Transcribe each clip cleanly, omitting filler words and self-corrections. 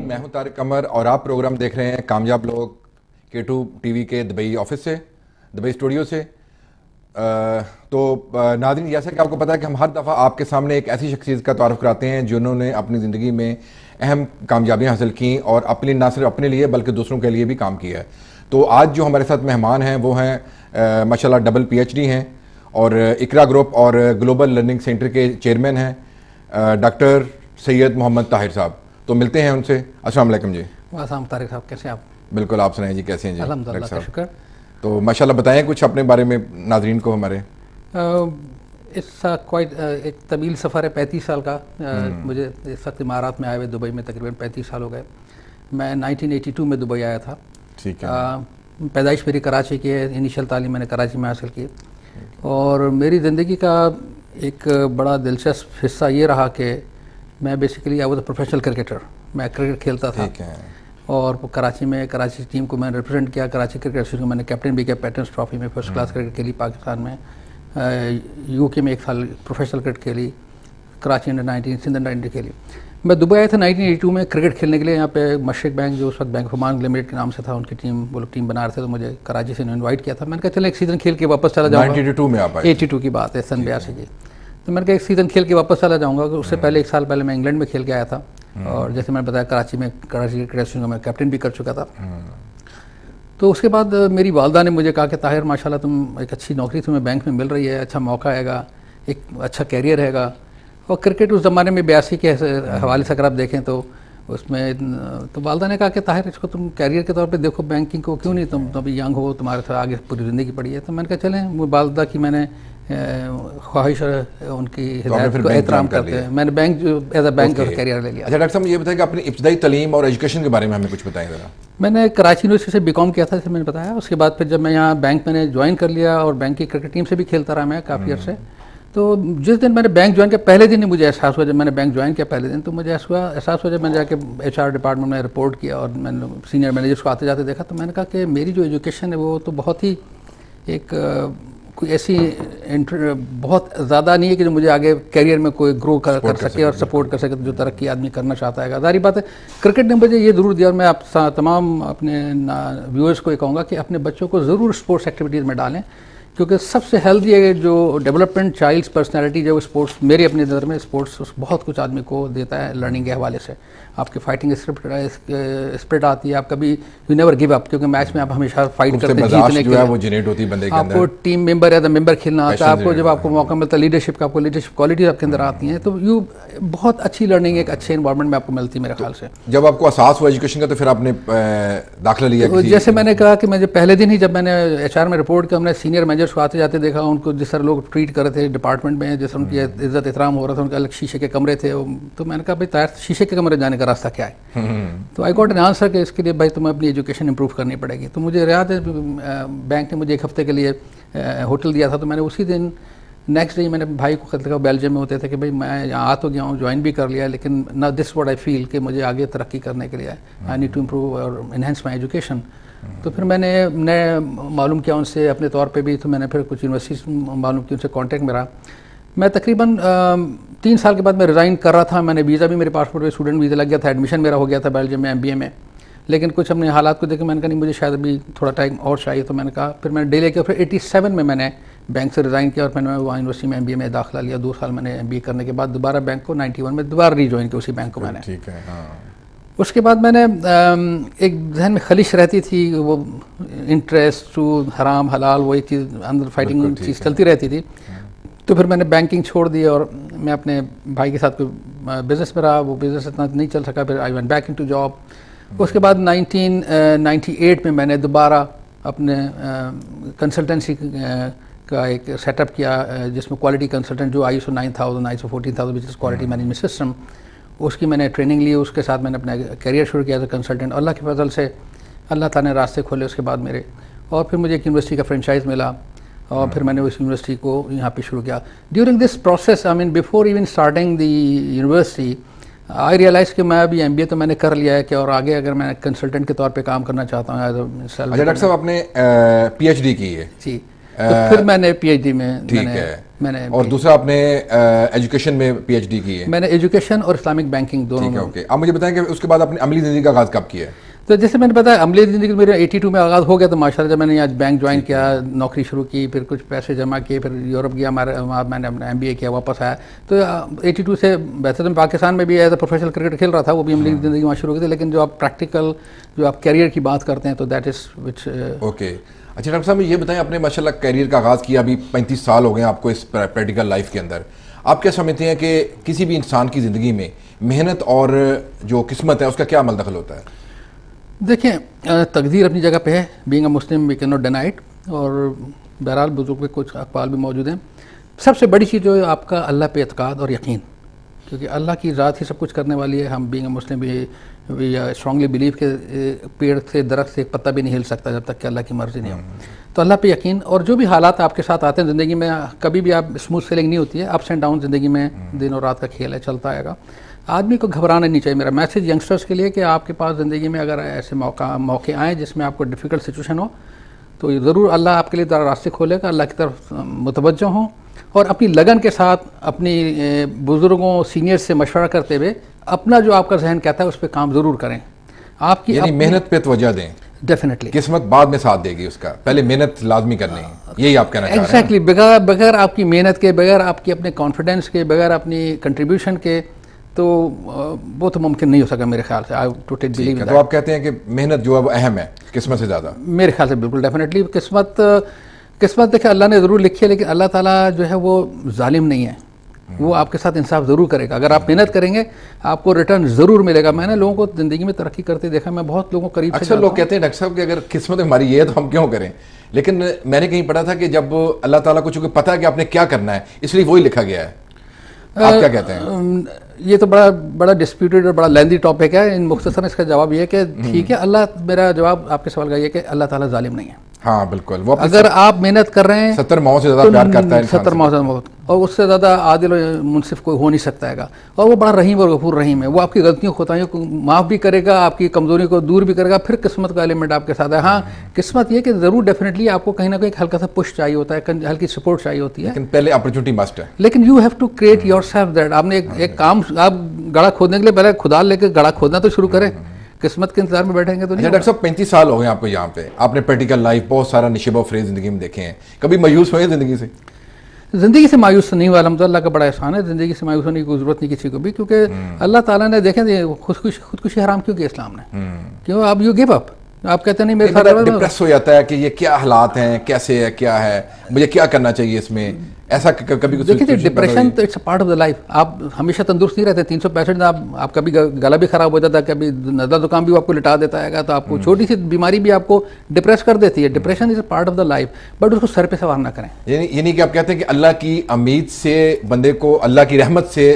میں ہوں طارق قمر اور آپ پروگرام دیکھ رہے ہیں کامیاب لوگ K2 ٹی وی کے دبئی آفس سے، دبئی اسٹوڈیو سے۔ تو ناظرین، جیسا کہ آپ کو پتا ہے کہ ہم ہر دفعہ آپ کے سامنے ایک ایسی شخصیت کا تعارف کراتے ہیں جنہوں نے اپنی زندگی میں اہم کامیابیاں حاصل کیں اور اپنی نہ صرف اپنے لیے بلکہ دوسروں کے لیے بھی کام کیا ہے۔ تو آج جو ہمارے ساتھ مہمان ہیں وہ ہیں ماشاءاللہ ڈبل PhD ہیں اور اقرا گروپ اور گلوبل لرننگ سینٹر کے چیئرمین ہیں ڈاکٹر سید محمد طاہر صاحب۔ تو ملتے ہیں ان سے۔ السلام علیکم جی۔ السلام طارق صاحب، کیسے ہیں آپ؟ بالکل، آپ سنائیں جی، کیسے ہیں جی؟ الحمدللہ کا شکر۔ تو ماشاءاللہ بتائیں کچھ اپنے بارے میں ناظرین کو ہمارے۔ ایک طویل سفر ہے، 35 سال کا۔ مجھے اس وقت امارات میں آئے ہوئے دبئی میں تقریباً 35 سال ہو گئے۔ میں 1982 میں دبئی آیا تھا۔ ٹھیک ہے۔ پیدائش میری کراچی کی ہے، انیشل تعلیم میں نے کراچی میں حاصل کی، اور میری زندگی کا ایک بڑا دلچسپ حصہ یہ رہا کہ میں basically I was a professional cricketer. میں کرکٹ کھیلتا تھا اور کراچی میں کراچی ٹیم کو میں نے ریپرزینٹ کیا۔ کراچی کرکٹ ایسوسیشن کو میں نے کیپٹن بھی کیا پیٹرنس ٹرافی میں، فرسٹ کلاس کرکٹ کھیلی پاکستان میں، UK میں 1 سال پروفیشنل کرکٹ کھیلی، کراچی انڈر 19 سندھ انڈر 19 کھیلی۔ میں دبئی آیا تھا 1982 میں کرکٹ کھیلنے کے لیے۔ یہاں پہ مشرق بینک جو اس وقت بینک آف اومان لمیٹڈ کے نام سے تھا، ان کی ٹیم، وہ لوگ ٹیم بنا رہے تھے، تو مجھے کراچی سے انوائٹ کیا تھا۔ میں نے کہا چلے ایک سیزن کھیل کے واپس چلا جاؤں گا۔ 92 میں آپ آئے؟ 82 کی بات ہے، سن 82 کی۔ تو میں نے کہا ایک سیزن کھیل کے واپس چلا جاؤں گا۔ اس سے پہلے 1 سال پہلے میں انگلینڈ میں کھیل کے آیا تھا، اور جیسے میں نے بتایا کراچی میں کراچی کرکٹ ایسوسیشن کا میں کیپٹن بھی کر چکا تھا۔ تو اس کے بعد میری والدہ نے مجھے کہا کہ طاہر ماشاءاللہ تم ایک اچھی نوکری تمہیں بینک میں مل رہی ہے، اچھا موقع آئے گا، ایک اچھا کیریئر رہے گا۔ اور کرکٹ اس زمانے میں 82 کے حوالے سے اگر آپ دیکھیں تو اس میں تو والدہ نے کہا کہ طاہر اس کو تم کیریئر کے طور پہ دیکھو، بینکنگ کو کیوں نہیں، تم ابھی ینگ ہو، تمہارے ساتھ آگے پوری زندگی پڑی ہے۔ تو میں نے کہا چلیں، وہ والدہ کی میں نے خواہش اور ان کی ہدایت کو احترام کرتے ہیں میں نے بینک ایز اے بینک کا کیریئر لے لیا۔ اچھا ڈاکٹر صاحب، یہ بتائیں کہ اپنی ابتدائی تعلیم اور ایجوکیشن کے بارے میں ہمیں کچھ بتائیں ذرا۔ میں نے کراچی یونیورسٹی سے BCom کیا تھا، جیسے میں نے بتایا۔ اس کے بعد پھر جب میں یہاں بینک میں نے جوائن کر لیا اور بینک کی کرکٹ ٹیم سے بھی کھیلتا رہا میں کافی عرصے۔ تو جس دن میں نے بینک جوائن کیا، پہلے دن ہی مجھے احساس ہوا، جب میں نے بینک جوائن کیا پہلے دن، تو مجھے احساس ہوا جب میں نے جا کے HR ڈپارٹمنٹ میں رپورٹ کیا اور میں نے سینئر مینیجرس کو آتے جاتے دیکھا، تو میں نے کہا کہ میری جو ایجوکیشن ہے وہ تو بہت ہی ایک کوئی ایسی بہت زیادہ نہیں ہے کہ جو مجھے آگے کیریئر میں کوئی گرو کر سکے اور سپورٹ کر سکے، جو ترقی آدمی کرنا چاہتا ہے۔ ظاہری بات ہے کرکٹ نے مجھے یہ ضرور دیا، اور میں آپ تمام اپنے ویورز کو یہ کہوں گا کہ اپنے بچوں کو ضرور اسپورٹس ایکٹیویٹیز میں ڈالیں، کیونکہ سب سے ہیلدی ہے جو ڈیولپمنٹ چائلڈس پرسنالٹی جو اسپورٹس، میری اپنی نظر میں اسپورٹس بہت کچھ آدمی کو دیتا ہے لرننگ کے حوالے سے۔ آپ کی فائٹنگ اسپرٹ آتی ہے، آپ کبھی یو نیور گیو اپ، کیونکہ میچ میں آپ ہمیشہ فائٹ کرتے ہیں جیتنے کے لیے۔ آپ کو ٹیم ممبر ایز اے ممبر کھیلنا آتا ہے، آپ کو جب آپ کو موقع ملتا ہے لیڈرشپ کا، آپ کو لیڈرشپ کوالٹیز آپ کے اندر آتی ہیں، تو یو بہت اچھی لرننگ ایک اچھے انوائرمنٹ میں آپ کو ملتی ہے میرے خیال سے۔ جب آپ کو احساس ہوا ایجوکیشن کا تو پھر آپ نے داخلہ لیا؟ جیسے میں نے کہا کہ مجھے پہلے دن ہی جب میں نے HR میں رپورٹ کیا، ہم نے سینئر مینیجرس کو آتے جاتے دیکھا، ان کو جس طرح لوگ ٹریٹ کر رہے تھے ڈپارٹمنٹ میں، جیسے ان کی عزت احترام ہو رہا تھا، ان کے الگ شیشے کے کمرے تھے، تو میں نے کہا بھائی طاہر شیشے کے کمرے جانے کا راستہ کیا ہے؟ تو آئی گاٹ این آنسر کہ اس کے لیے بھائی تمہیں اپنی ایجوکیشن امپروو کرنی پڑے گی۔ تو مجھے یاد ہے بینک نے مجھے 1 ہفتے کے لیے ہوٹل دیا تھا، تو میں نے اسی دن نیکسٹ ڈے میں نے بھائی کو خط لگا، بیلجیم میں ہوتے تھے، کہ بھائی میں یہاں آ تو گیا ہوں، جوائن بھی کر لیا، لیکن نا دس واٹ آئی فیل کہ مجھے آگے ترقی کرنے کے لیے آئی نیڈ ٹو امپروو اور انہینس مائی ایجوکیشن۔ تو پھر میں نے معلوم کیا ان سے اپنے طور پہ بھی، تو میں نے پھر کچھ یونیورسٹیز معلوم کی، ان سے کانٹیکٹ میں رہا۔ میں تقریباً 3 سال کے بعد میں ریزائن کر رہا تھا، میں نے ویزا بھی میرے پاسپورٹ پہ اسٹوڈنٹ ویزا لگ گیا تھا، ایڈمیشن میرا ہو گیا تھا بیلجیم میں MBA میں، لیکن کچھ اپنے حالات کو دیکھ کے میں نے کہا نہیں مجھے شاید ابھی تھوڑا ٹائم اور چاہیے، تو میں نے کہا پھر میں نے ڈیلے کیا، پھر 87 میں نے بینک سے ریزائن کیا، اور میں نے وہاں یونیورسٹی میں MBA میں داخلہ لیا۔ 2 سال میں نے MBA کرنے کے بعد دوبارہ بینک کو 91 میں دوبارہ ری جوائن کیا، اسی بینک کو میں نے۔ ٹھیک ہے۔ اس کے بعد میں نے ایک ذہن میں خلش رہتی تھی، وہ انٹرسٹ ٹو حرام حلال، وہ ایک چیز اندر فائٹنگ چیز چلتی رہتی تھی۔ تو پھر میں نے بینکنگ چھوڑ دی اور میں اپنے بھائی کے ساتھ کوئی بزنس میں رہا، وہ بزنس اتنا نہیں چل سکا، پھر I went back into job. اس کے بعد 1998 میں نے دوبارہ اپنے کنسلٹنسی کا ایک سیٹ اپ کیا، جس میں کوالٹی کنسلٹنٹ جو ISO 9000 ISO 14000 which is quality management system, اس کی میں نے ٹریننگ لی۔ اس کے ساتھ میں نے اپنا کیریئر شروع کیا ایز اے کنسلٹنٹ۔ اللہ کے فضل سے اللہ تعالیٰ نے راستے کھولے اس کے بعد میرے، اور پھر مجھے ایک یونیورسٹی کا فرینچائز ملا، اور پھر میں نے اس یونیورسٹی کو یہاں پہ شروع کیا۔ During this process I mean before even starting the university I realize کہ میں ابھی MBA تو میں نے کر لیا ہے، کہ اور آگے اگر میں کنسلٹنٹ کے طور پہ کام کرنا چاہتا ہوں۔ اچھا ڈاکٹر صاحب، آپ نے PhD کی ہے؟ جی، تو پھر میں نے پی ایچ ڈی میں ٹھیک ہے، اور دوسرا آپ نے ایجوکیشن میں پی ایچ ڈی کی ہے؟ میں نے ایجوکیشن اور اسلامک بینکنگ دونوں میں. اوکے، آپ مجھے بتائیں کہ اس کے بعد اپنی عملی زندگی کا آغاز کب کیا ہے؟ تو جیسے میں نے بتایا عملی زندگی میرے 82 میں آغاز ہو گیا، تو ماشاءاللہ جب میں نے آج بینک جوائن کیا، نوکری شروع کی، پھر کچھ پیسے جمع کیے، پھر یورپ گیا، وہاں میں نے اپنا MBA کیا، واپس آیا. تو 82 سے ویسے تو پاکستان میں بھی ایز اے پروفیشنل کرکٹ کھیل رہا تھا، وہ بھی عملی زندگی وہاں شروع کی تھی، لیکن جو آپ پریکٹیکل جو آپ کیریئر کی بات کرتے ہیں تو دیٹ از وچ. اوکے، اچھا ڈاکٹر صاحب یہ بتائیں، آپ نے ماشاءاللہ کیریئر کا آغاز کیا، ابھی 35 سال ہو گئے ہیں آپ کو اس پریکٹیکل لائف کے اندر. آپ کیا سمجھتے ہیں کہ کسی بھی انسان کی زندگی میں محنت اور جو قسمت ہے اس کا کیا عمل دخل ہوتا ہے؟ دیکھیں، تقدیر اپنی جگہ پہ ہے، being a Muslim we can not deny it, اور بہرحال بزرگ پہ کچھ اقوال بھی موجود ہیں. سب سے بڑی چیز جو ہے آپ کا اللہ پہ اعتقاد اور یقین، کیونکہ اللہ کی ذات ہی سب کچھ کرنے والی ہے. ہم being a Muslim we strongly believe کہ پیڑ سے درخت سے ایک پتا بھی نہیں ہل سکتا جب تک کہ اللہ کی مرضی نہیں ہو. تو اللہ پہ یقین، اور جو بھی حالات آپ کے ساتھ آتے ہیں زندگی میں، کبھی بھی آپ اسموتھ سیلنگ نہیں ہوتی ہے، اپس اینڈ ڈاؤن زندگی میں دن اور رات کا کھیل ہے، چلتا آئے گا. آدمی کو گھبرانا نہیں چاہیے. میرا میسیج ینگسٹرس کے لیے کہ آپ کے پاس زندگی میں اگر ایسے موقع آئیں جس میں آپ کو ڈیفیکلٹ سچویشن ہو، تو ضرور اللہ آپ کے لیے راستے کھولے گا. اللہ کی طرف متوجہ ہوں، اور اپنی لگن کے ساتھ اپنی بزرگوں سینئر سے مشورہ کرتے ہوئے اپنا جو آپ کا ذہن کہتا ہے اس پہ کام ضرور کریں. آپ کی یعنی محنت پہ توجہ دیں، ڈیفینیٹلی قسمت بعد میں ساتھ دے گی، اس کا پہلے محنت لازمی کرنی ہے، یہی آپ کہنا چاہ رہے ہیں؟ ایگزیکٹلی. بغیر آپ کی محنت کے، بغیر آپ کی اپنے کانفیڈنس کے، بغیر اپنی کنٹریبیوشن کے، تو وہ تو ممکن نہیں ہو سکا میرے خیال سے. I totally believe in that. تو آپ کہتے ہیں کہ محنت جو ہے وہ اہم ہے قسمت سے زیادہ؟ میرے خیال سے بالکل ڈیفینیٹلی. قسمت دیکھیں اللہ نے ضرور لکھی ہے، لیکن اللہ تعالیٰ جو ہے وہ ظالم نہیں ہے، وہ آپ کے ساتھ انصاف ضرور کرے گا. اگر آپ محنت کریں گے آپ کو ریٹرن ضرور ملے گا. میں نے لوگوں کو زندگی میں ترقی کرتے دیکھا، میں بہت لوگوں قریب سے. اکثر لوگ کہتے ہیں ڈاکٹر صاحب کہ اگر قسمت ہماری یہ ہے تو ہم کیوں کریں، لیکن میں نے کہیں پڑھا تھا کہ جب اللہ تعالیٰ کو چونکہ پتہ ہے کہ آپ نے کیا کرنا ہے، اس لیے وہی لکھا گیا ہے. آپ کیا کہتے ہیں؟ یہ تو بڑا ڈسپیوٹیڈ اور بڑا لیندی ٹاپک ہے. ان مختصراً اس کا جواب یہ ہے کہ ٹھیک ہے، میرا جواب آپ کے سوال کا یہ ہے کہ اللہ تعالیٰ ظالم نہیں ہے. ہاں بالکل. وہ اگر آپ محنت کر رہے ہیں 70 ماؤں سے زیادہ پیار کرتا ہے، 70 ماؤں سے زیادہ، اور اس سے زیادہ عادل و منصف کوئی ہو نہیں سکتا ہے گا. اور وہ بڑا رحیم اور غفور رحیم ہے. وہ آپ کی غلطیوں خطائیوں کو معاف بھی کرے گا، آپ کی کمزوریوں کو دور بھی کرے گا. پھر قسمت کا ایلیمنٹ آپ کے ساتھ ہے. ہاں قسمت یہ کہ ضرور ڈیفینیٹلی آپ کو کہیں نہ کہیں ایک ہلکا سا پش چاہیے ہوتا ہے، ہلکی سپورٹ چاہیے ہوتی ہے، لیکن پہلے اپرچونٹی مسٹ ہے. لیکن you have to create yourself that. آپ نے ایک کام، آپ گڑھا کھودنے کے لیے پہلے کھدال لے کے گڑھا کھودنا تو شروع کریں. قسمت کے انتظار میں بیٹھیں گے تو نہیں. ڈاکٹر صاحب 35 سال ہو گئے آپ کو یہاں پہ، آپ نے پریکٹیکل لائف بہت سارا نشیب و فریب زندگی میں دیکھے ہیں، کبھی مایوس ہوئے زندگی سے؟ زندگی سے مایوس نہیں ہوا، الحمد للہ کا بڑا احسان ہے. زندگی سے مایوس ہونے کی ضرورت نہیں کسی کو بھی، کیونکہ اللہ تعالیٰ نے دیکھیں خودکشی حرام کیوں کیا اسلام نے؟ کیوں اب یو گیو اپ، آپ کہتے نہیں میرے ساتھ ڈپریس ہو جاتا ہے کہ یہ کیا حالات ہیں، کیسے ہے، کیا ہے، مجھے کیا کرنا چاہیے اس میں، ایسا کبھی کچھ؟ دیکھیے ڈپریشن تو it's a part of the life. آپ ہمیشہ تندرست نہیں رہتے 365 دن. آپ کبھی گلا بھی خراب ہو جاتا ہے، کبھی نزلہ زکام بھی آپ کو لٹا دیتا ہے گا، تو آپ کو چھوٹی سی بیماری بھی آپ کو ڈپریس کر دیتی ہے. Depression is a part of the life, but اس کو سر پہ سوار نہ کریں. یعنی کہ آپ کہتے ہیں کہ اللہ کی امید سے بندے کو اللہ کی رحمت سے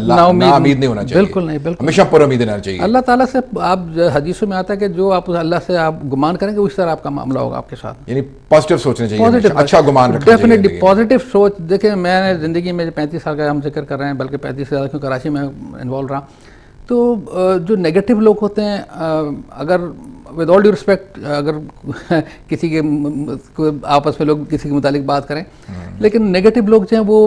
نا امید نہیں ہونا چاہیے. بالکل نہیں، بالکل ہمیشہ پر امید رہنا چاہیے. اللہ تعالیٰ سے آپ حدیثوں میں آتا ہے کہ جو آپ اللہ سے آپ گمان کریں گے اس طرح آپ کا معاملہ ہوگا آپ کے ساتھ. یعنی پازیٹیو سوچنا چاہیے، اچھا گمان رکھنا چاہیے. ڈیفینیٹلی پازیٹیو سوچ. دیکھیں میں نے زندگی میں 35 سال کا ہم ذکر کر رہے ہیں، بلکہ 35 سے زیادہ کیوں کراچی میں انوالو رہا، تو جو نیگیٹو لوگ ہوتے ہیں، اگر ود آل ڈیو رسپیکٹ اگر کسی کے آپس میں لوگ کسی کے متعلق بات کریں، لیکن نیگیٹو لوگ جو ہیں وہ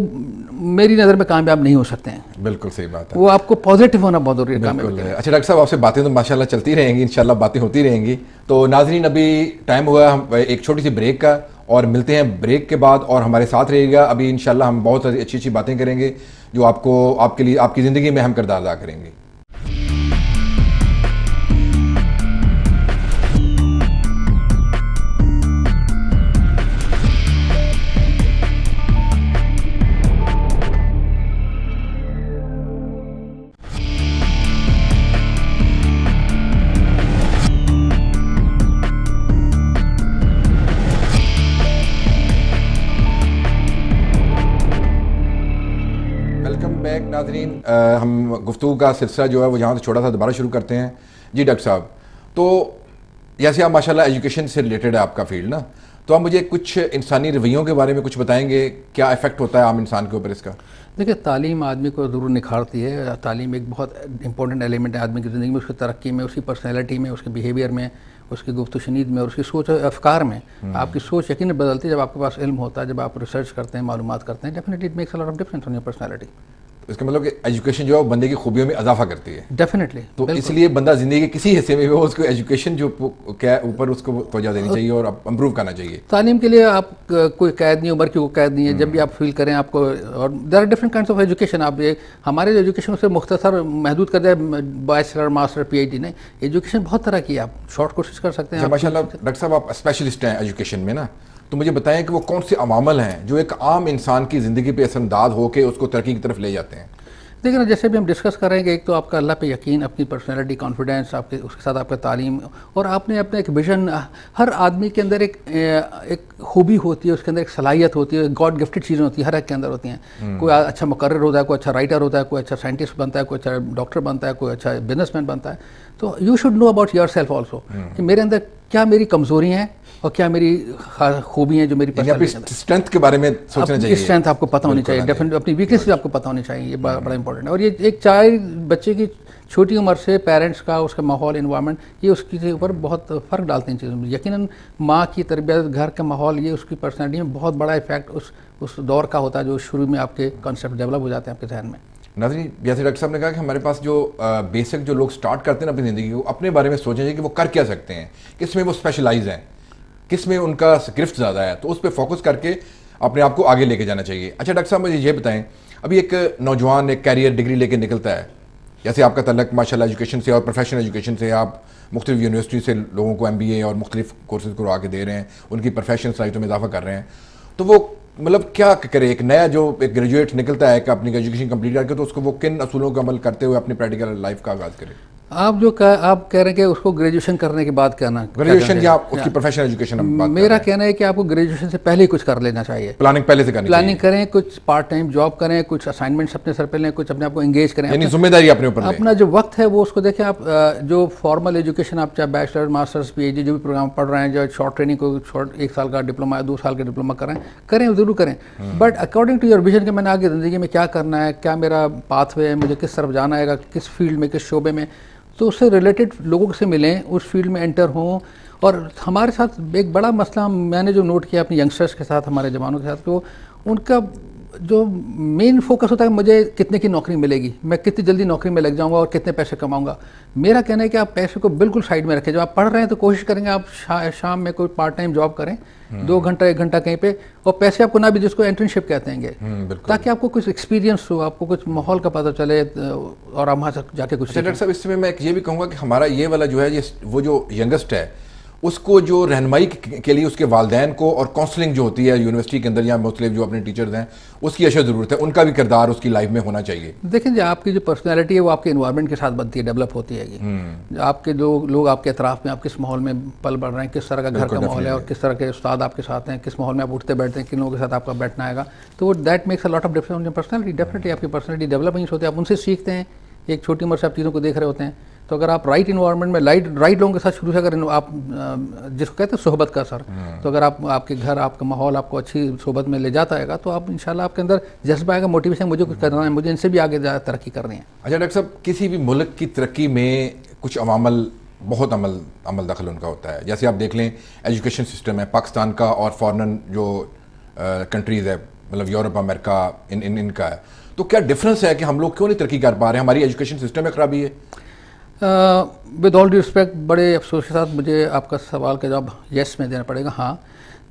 میری نظر میں کامیاب نہیں ہو سکتے ہیں. بالکل صحیح بات ہے. وہ آپ کو پازیٹیو ہونا بہت ضروری ہے کامیاب. اچھا ڈاکٹر صاحب آپ سے باتیں تو ماشاءاللہ چلتی رہیں گی، انشاءاللہ باتیں ہوتی رہیں گی. تو ناظرین ابھی ٹائم ہوا ہم ایک چھوٹی سی بریک کا، اور ملتے ہیں بریک کے بعد، اور ہمارے ساتھ رہے گا. ابھی انشاءاللہ ہم بہت اچھی اچھی باتیں کریں گے جو آپ کو آپ کے لیے آپ کی زندگی میں اہم کردار ادا کریں گے. ناظرین ہم گفتگو کا سلسلہ جو ہے وہ یہاں سے چھوٹا سا دوبارہ شروع کرتے ہیں. جی ڈاکٹر صاحب، تو جیسے آپ ماشاءاللہ ایجوکیشن سے ریلیٹڈ ہے آپ کا فیلڈ نا، تو آپ مجھے کچھ انسانی رویوں کے بارے میں کچھ بتائیں گے، کیا افیکٹ ہوتا ہے عام انسان کے اوپر اس کا؟ دیکھیں تعلیم آدمی کو ضرور نکھارتی ہے. تعلیم ایک بہت امپورٹنٹ ایلیمنٹ ہے آدمی کی زندگی میں، اس کی ترقی میں، اس کی پرسنالٹی میں، اس کے بیہیویئر میں، اس کی گفت و شنید میں اور اس کی سوچ و افکار میں آپ کی سوچ یقیناً بدلتی ہے جب آپ کے پاس علم ہوتا ہے, جب آپ ریسرچ کرتے ہیں, معلومات کرتے ہیں. Definitely it makes a lot of difference on your personality. اس کا مطلب کہ ایجوکیشن جو ہے وہ بندے کی خوبیوں میں اضافہ کرتی ہے. ڈیفینیٹلی. تو اس لیے بندہ زندگی کے کسی حصے میں بھی اس کو ایجوکیشن جو اوپر اس کو توجہ دینی چاہیے اور امپروو کرنا چاہیے. تعلیم کے لیے آپ کوئی قید نہیں, عمر کی کوئی قید نہیں ہے. جب بھی آپ فیل کریں آپ کو, اور there are different kinds of education. آپ یہ ہمارے جو ایجوکیشن سے مختصر محدود کر دیں bachelor master P H D, نہیں, ایجوکیشن بہت طرح کی ہے. آپ شارٹ کورسز کر سکتے ہیں. ماشاء اللہ ڈاکٹر صاحب آپ اسپیشلسٹ ہیں ایجوکیشن میں نا, تو مجھے بتائیں کہ وہ کون سے عوامل ہیں جو ایک عام انسان کی زندگی پہ اثر انداز ہو کے اس کو ترقی کی طرف لے جاتے ہیں؟ دیکھیں نا, جیسے بھی ہم ڈسکس کر رہے ہیں کہ ایک تو آپ کا اللہ پہ یقین, اپنی پرسنالٹی, کانفیڈینس, آپ کے اس کے ساتھ آپ کا تعلیم, اور آپ نے اپنا ایک ویژن. ہر آدمی کے اندر ایک خوبی ہوتی ہے, اس کے اندر ایک صلاحیت ہوتی ہے, گاڈ گفٹڈ چیزیں ہوتی ہیں, ہر ایک کے اندر ہوتی ہیں. کوئی اچھا مقرر ہوتا ہے, کوئی اچھا رائٹر ہوتا ہے, کوئی اچھا سائنٹسٹ بنتا ہے, کوئی اچھا ڈاکٹر بنتا ہے, کوئی اچھا بزنس مین بنتا ہے. تو you should know about yourself also کہ میرے اندر کیا میری کمزوریاں ہیں اور کیا میری خوبی ہیں جو میری اسٹرینتھ کے بارے میں سوچنا چاہیے. اسٹرینتھ آپ کو پتہ ہونی چاہیے, ڈیفینیٹلی اپنی ویکنیس بھی آپ کو پتہ ہونی چاہیے. یہ بڑا امپورٹنٹ ہے. اور یہ ایک چائلڈ, بچے کی چھوٹی عمر سے پیرنٹس کا, اس کا ماحول, انوائرمنٹ, یہ اس کے اوپر بہت فرق ڈالتے ہیں چیزوں میں. یقیناً ماں کی تربیت, گھر کا ماحول, یہ اس کی پرسنالٹی میں بہت بڑا افیکٹ اس دور کا ہوتا ہے جو شروع میں آپ کے کانسیپٹ ڈیولپ ہو جاتے ہیں آپ کے ذہن میں. ناظرین, جیسے ڈاکٹر صاحب نے کہا کہ ہمارے پاس جو بیسک جو لوگ سٹارٹ کرتے ہیں اپنی زندگی کو, اپنے بارے میں سوچیں کہ وہ کر کیا سکتے ہیں, کس میں وہ اسپیشلائز ہیں, کس میں ان کا گرفت زیادہ ہے, تو اس پہ فوکس کر کے اپنے آپ کو آگے لے کے جانا چاہیے. اچھا ڈاکٹر صاحب مجھے یہ بتائیں, ابھی ایک نوجوان ایک کیریئر ڈگری لے کے نکلتا ہے, جیسے آپ کا تعلق ماشاء اللہ ایجوکیشن سے اور پروفیشنل ایجوکیشن سے, آپ مختلف یونیورسٹی سے لوگوں کو MBA اور مختلف کورسز کروا کے دے رہے ہیں, ان کی پروفیشنل صلاحیتوں میں اضافہ کر رہے ہیں, تو وہ مطلب کیا کرے, ایک نیا جو ایک گریجویٹ نکلتا ہے کہ اپنی ایجوکیشن کمپلیٹ کر کے, تو اس کو وہ کن اصولوں کا عمل کرتے ہوئے اپنی پریکٹیکل لائف کا آغاز کرے؟ آپ جو آپ کہہ رہے ہیں کہ اس کو گریجویشن کرنے کے بعد کہنا, گریجویشن یا اس کی پروفیشنل ایجوکیشن, میرا کہنا ہے کہ آپ کو گریجویشن سے پہلے ہی کچھ کر لینا چاہیے. پلاننگ پہلے سے کرنی, پلاننگ کریں, کچھ پارٹ ٹائم جاب کریں, کچھ اسائنمنٹس اپنے سر پہ لیں, کچھ اپنے آپ کو انگیج کریں, یعنی ذمہ داری اپنے اوپر لیں. اپنا جو وقت ہے وہ اس کو دیکھیں. آپ جو فارمل ایجوکیشن, آپ چاہے بیچلر, ماسٹرز, PhD جو بھی پروگرام پڑھ رہے ہیں, جو شارٹ ٹریننگ کو, شارٹ 1 سال کا ڈپلوما, 2 سال کا ڈپلوما کریں ضرور کریں, but according to your vision کہ میں نے آگے زندگی میں کیا کرنا ہے, کیا میرا پاتھ وے ہے, مجھے کس طرف جانا ہے گا, کس فیلڈ میں, کس شعبے میں, تو اس سے ریلیٹڈ لوگوں سے ملیں, اس فیلڈ میں انٹر ہوں. اور ہمارے ساتھ ایک بڑا مسئلہ میں نے جو نوٹ کیا اپنے ینگسٹرس کے ساتھ, ہمارے جوانوں کے ساتھ, کہ وہ ان کا جو مین فوکس ہوتا ہے مجھے کتنے کی نوکری ملے گی, میں کتنی جلدی نوکری میں لگ جاؤں گا اور کتنے پیسے کماؤں گا. میرا کہنا ہے کہ آپ پیسے کو بالکل سائڈ میں رکھیں. جب آپ پڑھ رہے ہیں تو کوشش کریں گے آپ شام میں کوئی پارٹ ٹائم جاب کریں, 2 گھنٹہ 1 گھنٹہ کہیں پہ, اور پیسے آپ کو نہ بھی, جس کو انٹرنشپ کہتے ہیں گے, تاکہ آپ کو کچھ ایکسپیرینس ہو, آپ کو کچھ ماحول کا پتہ چلے, اور آپ وہاں سے جا کے کچھ. ڈاکٹر صاحب اس میں میں یہ بھی کہوں گا کہ ہمارا یہ والا جو ہے, وہ جو ینگسٹ ہے, اس کو جو رہنمائی کے لیے اس کے والدین کو اور کاؤنسلنگ جو ہوتی ہے یونیورسٹی کے اندر یا مختلف جو اپنے ٹیچرز ہیں, اس کی اشد ضرورت ہے. ان کا بھی کردار اس کی لائف میں ہونا چاہیے. دیکھیں جی, آپ کی جو پرسنالٹی ہے وہ آپ کے انوائرمنٹ کے ساتھ بنتی ہے, ڈیولپ ہوتی ہے گی. آپ کے لوگ آپ کے اطراف میں, آپ کس ماحول میں پل بڑھ رہے ہیں, کس طرح کا گھر کا ماحول ہے, اور کس طرح کے استاد آپ کے ساتھ ہیں, کس ماحول میں آپ اٹھتے بیٹھتے ہیں, کن لوگوں کے ساتھ آپ کا بیٹھنا آئے گا, تو that makes a lot of difference on your personality. Definitely آپ کی پرسنالٹی ڈیولپنگ ہوتی ہے, آپ ان سے سیکھتے ہیں. ایک چھوٹی عمر سے آپ چیزوں کو دیکھ رہے ہوتے ہیں, تو اگر آپ رائٹ انوائرمنٹ میں رائٹ لوگوں کے ساتھ شروع سے اگر آپ جس کو کہتے ہیں صحبت کا اثر, تو اگر آپ کے گھر, آپ کا ماحول آپ کو اچھی صحبت میں لے جاتا ہے گا, تو آپ انشاءاللہ آپ کے اندر جذبہ آئے گا, موٹیویشن, مجھے کچھ کرنا ہے, مجھے ان سے بھی آگے زیادہ ترقی کرنی ہے. اچھا ڈاکٹر صاحب, کسی بھی ملک کی ترقی میں کچھ بہت عمل دخل ان کا ہوتا ہے. جیسے آپ دیکھ لیں ایجوکیشن سسٹم ہے پاکستان کا اور فارنن جو کنٹریز ہے, مطلب یورپ, امریکہ, ان کا ہے, تو کیا ڈفرنس ہے کہ ہم لوگ کیوں نہیں ترقی کر پا رہے ہیں؟ ہماری ایجوکیشن سسٹم میں خرابی ہے؟ ود آل ڈیو رسپیکٹ, بڑے افسوس کے ساتھ مجھے آپ کا سوال کا جواب یس میں دینا پڑے گا. ہاں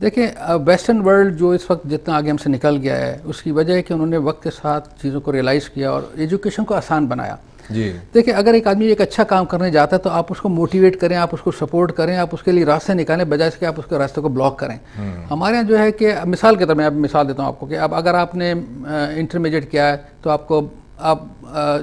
دیکھیں, ویسٹرن ورلڈ جو اس وقت جتنا آگے ہم سے نکل گیا ہے, اس کی وجہ ہے کہ انہوں نے وقت کے ساتھ چیزوں کو ریئلائز کیا اور ایجوکیشن کو آسان بنایا. جی دیکھیں, اگر ایک آدمی ایک اچھا کام کرنے جاتا ہے تو آپ اس کو موٹیویٹ کریں, آپ اس کو سپورٹ کریں, آپ اس کے لیے راستے نکالیں, بجائے اس کے آپ اس کے راستے کو بلاک کریں. ہمارے یہاں جو ہے کہ مثال کے طور میں مثال دیتا ہوں آپ کو, کہ اب اگر آپ نے انٹرمیڈیٹ کیا ہے تو آپ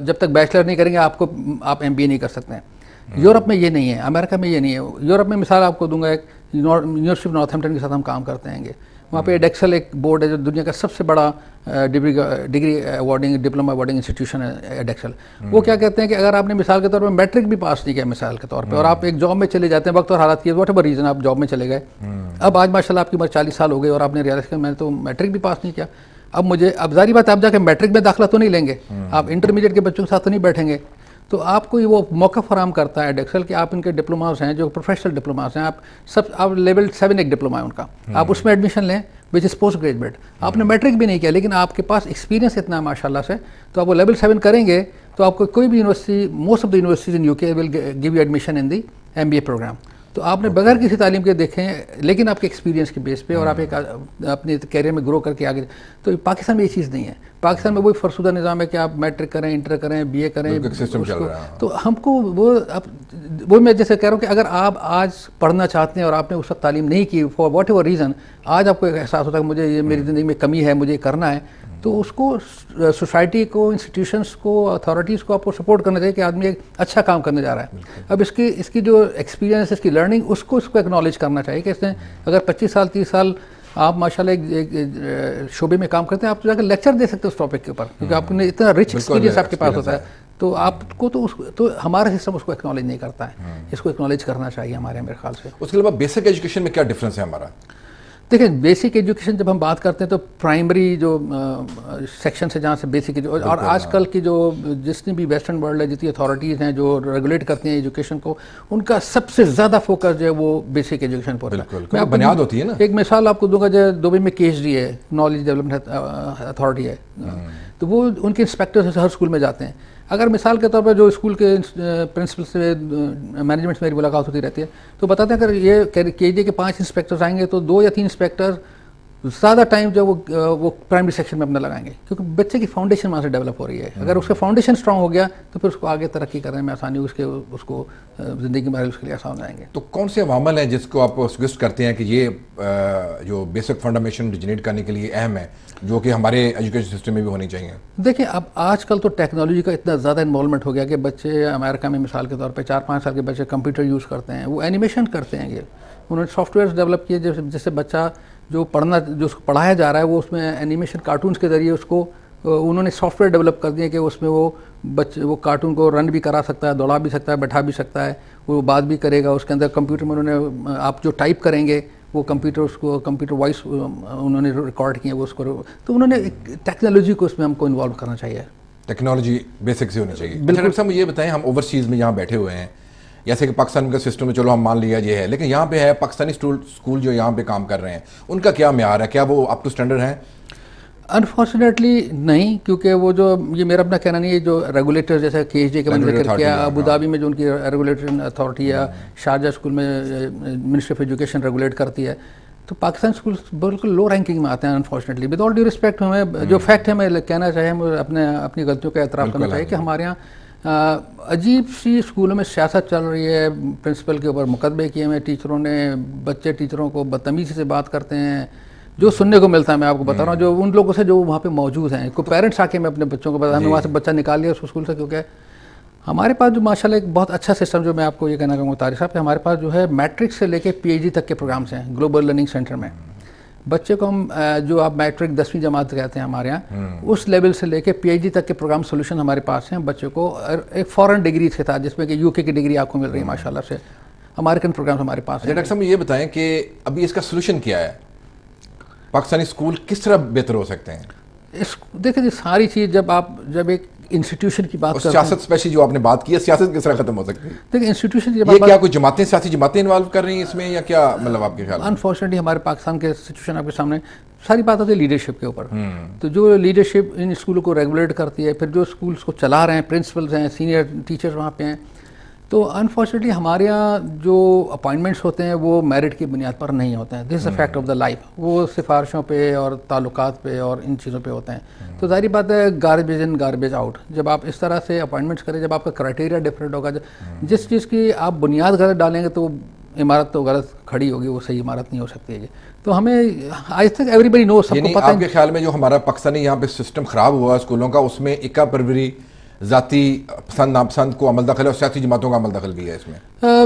جب تک بیچلر نہیں کریں گے آپ MBA نہیں کر سکتے ہیں. یورپ میں یہ نہیں ہے, امریکہ میں یہ نہیں ہے. یورپ میں مثال آپ کو دوں گا, ایک یونیورسٹی آف نارتھمپٹن کے ساتھ ہم کام کرتے ہیں گے, وہاں پہ ایڈیکسل ایک بورڈ ہے جو دنیا کا سب سے بڑا ڈگری ایوارڈنگ, ڈپلوما ایوارڈنگ انسٹیٹیوشن ہے ایڈیکسل. وہ کیا کہتے ہیں کہ اگر آپ نے مثال کے طور پر میٹرک بھی پاس نہیں کیا مثال کے طور پہ, اور آپ ایک جاب میں چلے جاتے ہیں, وقت اور حالات کی واٹ ایور ریزن آپ جاب میں چلے گئے, اب آج ماشاء اللہ آپ کی عمر 40 سال ہو گئی اور آپ نے ریئلائز کیا میں نے تو میٹرک بھی پاس نہیں کیا, اب ظاہری بات ہے آپ جا کے میٹرک میں داخلہ تو نہیں لیں گے, آپ انٹرمیڈیٹ کے بچوں کے ساتھ تو نہیں بیٹھیں گے, تو آپ کو وہ موقع فراہم کرتا ہے ایڈیکسل کہ آپ ان کے ڈپلوماز ہیں جو پروفیشنل ڈپلوماز ہیں, آپ لیول 7 ایک ڈپلوما ہے ان کا, آپ اس میں ایڈمیشن لیں وچ از پوسٹ گریجویٹ. آپ نے میٹرک بھی نہیں کیا لیکن آپ کے پاس ایکسپیرینس اتنا ہے ماشاء اللہ سے, تو آپ وہ لیول 7 کریں گے تو آپ کو کوئی بھی university, most of the universities in UK will give you admission in the MBA program. تو آپ نے بغیر کسی تعلیم کے دیکھیں لیکن آپ کے ایکسپیرینس کے بیس پہ اور آپ ایک اپنے کیریئر میں گرو کر کے آگے. تو پاکستان میں یہ چیز نہیں ہے. پاکستان میں وہی فرسودہ نظام ہے کہ آپ میٹرک کریں, انٹر کریں, BA کریں, تو ہم کو وہ میں جیسے کہہ رہا ہوں کہ اگر آپ آج پڑھنا چاہتے ہیں اور آپ نے اس وقت تعلیم نہیں کی فار واٹ ایور ریزن, آج آپ کو ایک احساس ہوتا ہے کہ مجھے یہ میری زندگی میں کمی ہے, مجھے یہ کرنا ہے, تو اس کو سوسائٹی کو, انسٹیٹیوشنس کو, اتھارٹیز کو آپ کو سپورٹ کرنا چاہیے کہ آدمی ایک اچھا کام کرنے جا رہا ہے. اب اس کی جو ایکسپیرینس, اس کی لرننگ, اس کو ایکنالج کرنا چاہیے کہ اس نے اگر 25 سال 30 سال آپ ماشاء اللہ ایک شعبے میں کام کرتے ہیں, آپ تو جا کے لیکچر دے سکتے ہیں اس ٹاپک کے اوپر کیونکہ آپ نے اتنا رچ ایکسپیرینس آپ کے پاس ہوتا ہے. تو آپ کو تو ہمارا سسٹم اس کو ایکنالج نہیں کرتا ہے, اس کو ایکنالج کرنا چاہیے ہمارے میرے خیال سے. اس کے علاوہ بیسک ایجوکیشن میں کیا ڈفرینس ہے ہمارا؟ دیکھیں بیسک ایجوکیشن جب ہم بات کرتے ہیں تو پرائمری جو سیکشن سے جہاں سے بیسک اور آج کل کی جو جتنی بھی ویسٹرن ورلڈ ہے, جتنی اتھارٹیز ہیں جو ریگولیٹ کرتی ہیں ایجوکیشن کو, ان کا سب سے زیادہ فوکس جو ہے وہ بیسک ایجوکیشن پر ہوتا ہے. بنیاد ہوتی ہے نا. ایک مثال آپ کو دوں گا, جو دبئی میں KHD ہے, نالج ڈیولپمنٹ اتھارٹی ہے, تو وہ ان کے انسپیکٹر ہر اسکول میں جاتے ہیں. اگر مثال کے طور پر جو اسکول کے پرنسپل سے مینجمنٹ سے میری ملاقات ہوتی رہتی ہے تو بتاتے ہیں اگر یہ KHD کے 5 انسپیکٹرز آئیں گے تو 2 یا 3 انسپیکٹر زیادہ ٹائم جو وہ پرائمری سیکشن میں اپنا لگائیں گے کیونکہ بچے کی فاؤنڈیشن وہاں سے ڈیولپ ہو رہی ہے. اگر اس کا فاؤنڈیشن اسٹرانگ ہو گیا تو پھر اس کو آگے ترقی کرنے میں آسانی, اس کو زندگی میں اس کے لیے آسان ہو جائیں گے. تو کون سے عوامل ہیں جس کو آپ سجیسٹ کرتے ہیں کہ یہ جو بیسک فنڈامنٹل جنریٹ کرنے کے لیے اہم ہے, جو کہ ہمارے ایجوکیشن سسٹم میں بھی ہونی چاہیے؟ دیکھیں اب آج کل تو ٹیکنالوجی کا اتنا زیادہ انوالومنٹ ہو گیا کہ بچے امریکہ میں مثال کے طور پہ 4-5 سال کے بچے کمپیوٹر یوز کرتے ہیں, وہ اینیمیشن کرتے ہیں, یہ انہوں نے سافٹ ویئرس ڈیولپ کیے جس سے بچہ جو اس کو پڑھایا جا رہا ہے وہ اس میں اینیمیشن کارٹونس کے ذریعے اس کو انہوں نے سافٹ ویئر ڈیولپ کر دیے کہ اس میں وہ کارٹون کو رن بھی کرا سکتا ہے, دوڑا بھی سکتا ہے, بیٹھا بھی سکتا ہے, وہ بات بھی کرے گا. اس کے اندر کمپیوٹر میں انہوں نے آپ جو ٹائپ کریں گے وہ کمپیوٹر وائس انہوں نے ریکارڈ کیے وہ اس کو, تو انہوں نے ٹیکنالوجی کو اس میں ہم کو انوالو کرنا چاہیے. ٹیکنالوجی بیسک سے ہونی چاہیے. بالکل صاحب یہ بتائیں, ہم اوورسیز میں یہاں بیٹھے ہوئے ہیں, جیسے کہ پاکستان کا سسٹم ہے, چلو ہم مان لیا یہ ہے, لیکن یہاں پہ ہے پاکستانی اسکول جو یہاں پہ کام کر رہے ہیں, ان کا کیا معیار ہے؟ کیا وہ اپ ٹو اسٹینڈرڈ ہیں؟ انفارچونیٹلی نہیں, کیونکہ وہ جو یہ میرا اپنا کہنا نہیں ہے, جو ریگولیٹر جیسے KHD کا میں نے ذکر کیا, ابو دھابی میں جو ان کی ریگولیٹر اتھارٹی ہے, شارجہ اسکول میں منسٹری آف ایجوکیشن ریگولیٹ کرتی ہے, تو پاکستان اسکول بالکل لو رینکنگ میں آتے ہیں unfortunately. With all due respect, ہمیں جو فیکٹ ہے میں کہنا چاہیے, ہمیں اپنی غلطیوں کا اعتراف کرنا چاہیے کہ ہمارے یہاں عجیب سی اسکولوں میں سیاست چل رہی ہے, پرنسپل کے اوپر مقدمے کیے ہوئے, ٹیچروں نے بچے ٹیچروں کو بدتمیزی سے بات کرتے ہیں, جو سننے کو ملتا ہے میں آپ کو بتا رہا ہوں, جو ان لوگوں سے جو وہاں پہ موجود ہیں. کوئی پیرنٹس آ کے میں اپنے بچوں کو بتا, ہمیں وہاں سے بچہ نکال لیا اس اسکول سے, کیونکہ ہمارے پاس جو ماشاءاللہ ایک بہت اچھا سسٹم, جو میں آپ کو یہ کہنا چاہوں گا طارق صاحب, کہ ہمارے پاس جو ہے میٹرک سے لے کے PhD تک کے پروگرامس ہیں گلوبل لرننگ سینٹر میں. بچے کو ہم جو آپ میٹرک 10ویں جماعت کہتے ہیں ہمارے یہاں, اس لیول سے لے کے PhD تک کے پروگرام سولوشن ہمارے پاس ہیں. بچے کو ایک فورن ڈگری کے ساتھ, جس میں کہ UK کی ڈگری آپ کو مل رہی ہے ماشاءاللہ سے, امریکن پروگرام ہمارے پاس ہیں. ڈاکٹر صاحب یہ بتائیں کہ ابھی اس کا سولوشن کیا ہے؟ پاکستانی اسکول کس طرح بہتر ہو سکتے ہیں؟ دیکھیں ساری چیز جب ایک انسٹیٹیوشن کی بات کرتے ہیں, سیاست اسپیشلی جو آپ نے بات کی ہے, سیاست کس طرح ختم ہو سکتی ہے؟ دیکھیں انسٹیٹیوشن یہ کیا کوئی جماعتیں, سیاسی جماعتیں انوالو کر رہی ہیں اس میں, یا کیا مطلب آپ کے خیال؟ انفارچونیٹلی ہمارے پاکستان کے سچویشن آپ کے سامنے ساری بات ہوتی ہے لیڈرشپ کے اوپر. تو جو لیڈرشپ ان اسکولوں کو ریگولیٹ کرتی ہے, پھر جو اسکولس کو چلا رہے ہیں, پرنسپلز ہیں, سینئر ٹیچرز وہاں پہ ہیں, تو انفارچونیٹلی ہمارے یہاں جو اپائنٹمنٹس ہوتے ہیں وہ میرٹ کی بنیاد پر نہیں ہوتے ہیں. This is a fact of the life. وہ سفارشوں پہ اور تعلقات پہ اور ان چیزوں پہ ہوتے ہیں. تو ظاہری بات ہے گاربیج ان گاربیج آؤٹ. جب آپ اس طرح سے اپائنٹمنٹس کریں, جب آپ کا کرائٹیریا ڈفرینٹ ہوگا, جس چیز کی آپ بنیاد غلط ڈالیں گے تو عمارت تو غلط کھڑی ہوگی, وہ صحیح عمارت نہیں ہو سکتی ہے. تو ہمیں آج تک ایوری بڈی نو, سب کو پتہ ہے. آپ کے خیال میں جو ہمارا پاکستانی یہاں پہ سسٹم خراب ہوا اسکولوں کا, اس میں اکا پروری, ذاتی پسند ناپسند کو عمل دخل ہے, اور سیاسی جماعتوں کا عمل دخل بھی ہے اس میں؟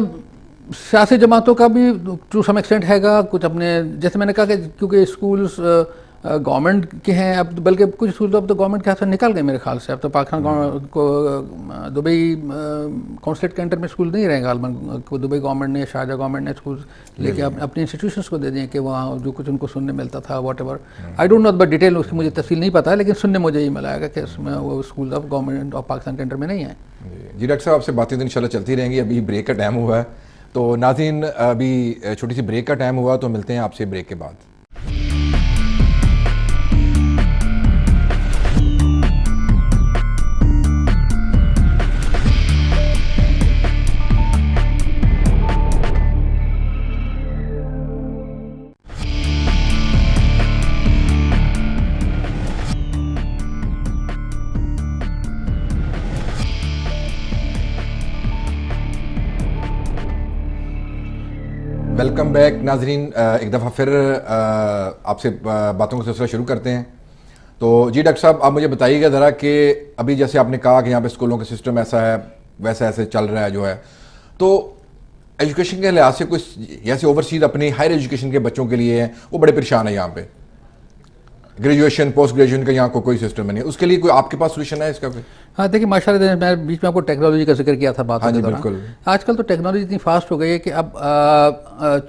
سیاسی جماعتوں کا بھی ٹو سم ایکسٹینٹ ہے گا. کچھ اپنے جیسے میں نے کہا کہ کیونکہ اسکولس گورنمنٹ کے ہیں اب، بلکہ کچھ اسکول تو اب تو گورنمنٹ کے ہاتھ سے نکل گئے میرے خیال سے. اب تو پاکستان کو دبئی کونسلیٹ کے انٹر میں اسکول نہیں رہیں گے غالباً. دبئی گورنمنٹ نے، شارجہ گورنمنٹ نے اسکول لے کے اپنی انسٹیٹیوشنس کو دے دیے کہ وہاں جو کچھ ان کو سننے ملتا تھا whatever. I don't know but detail اس کی مجھے تفصیل نہیں پتہ ہے، لیکن سننے مجھے یہ ملا ہے کہ اس میں وہ school of government of Pakistan کے انٹر میں نہیں ہیں. جی ڈاکٹر صاحب، آپ سے باتیں تو انشاءاللہ چلتی رہیں گی. ابھی بریک کا ٹائم ہوا ہے تو ناظرین ابھی چھوٹی سی بریک کا ٹائم ہوا، تو ملتے ہیں آپ سے بریک کے بعد. ویلکم بیک ناظرین. ایک دفعہ پھر آپ سے باتوں کا سلسلہ شروع کرتے ہیں. تو جی ڈاکٹر صاحب، آپ مجھے بتائیے گا ذرا کہ ابھی جیسے آپ نے کہا کہ یہاں پہ اسکولوں کا سسٹم ایسا ہے، ویسا ایسے چل رہا ہے جو ہے، تو ایجوکیشن کے لحاظ سے کچھ جیسے اوورسیز اپنی ہائر ایجوکیشن کے بچوں کے لیے ہیں، وہ بڑے پریشان ہیں یہاں پہ. گریجویشن پوسٹ گریجویشن کا یہاں کوئی سسٹم نہیں ہے. اس کے لیے کوئی آپ کے پاس سولوشن ہے اس کا کوئی؟ ہاں دیکھیے ماشاء اللہ، میں بیچ میں آپ کو ٹیکنالوجی کا ذکر کیا تھا بات. ہاں جی بالکل. آج کل تو ٹیکنالوجی اتنی فاسٹ ہو گئی ہے کہ اب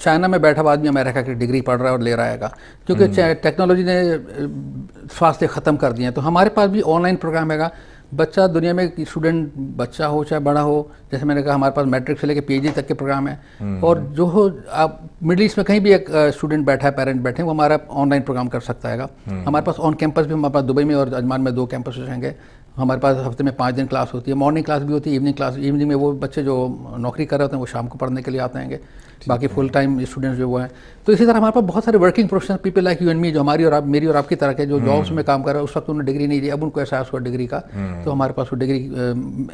چائنا میں بیٹھا ہوا آدمی امریکہ کی ڈگری پڑھ رہا ہے اور لے رہا ہے گا، کیونکہ ٹیکنالوجی نے فاصلے ختم کر دیے ہیں. تو ہمارے پاس بھی آن لائن پروگرام ہے گا. بچہ دنیا میں اسٹوڈنٹ بچہ ہو چاہے بڑا ہو، جیسے میں نے کہا ہمارے پاس میٹرک سے لے کے پی ایچ ڈی تک کے پروگرام ہیں. اور جو ہو آپ مڈل ایسٹ میں کہیں بھی ایک اسٹوڈنٹ بیٹھا ہے، پیرنٹ بیٹھے ہیں، وہ ہمارا آن لائن پروگرام کر سکتا ہے گا. ہمارے پاس آن کیمپس بھی، ہمارے پاس دبئی میں اور اجمان میں 2 کیمپس رہیں گے. ہمارے پاس ہفتے میں 5 دن کلاس ہوتی ہے. مارننگ کلاس بھی ہوتی ہے، ایوننگ کلاس. ایوننگ میں وہ بچے جو نوکری کر رہے ہوتے ہیں وہ شام کو پڑھنے کے لیے آتے ہیں گے. باقی فل ٹائم اسٹوڈنٹس جو وہ ہیں. تو اسی طرح ہمارے پاس بہت سارے working professional people like you and me, جو ہماری اور میری اور آپ کی طرح کے جو جابس میں کام کر رہے ہیں. اس وقت انہوں نے ڈگری نہیں دی، اب ان کو احساس ہوا ڈگری کا، تو ہمارے پاس وہ ڈگری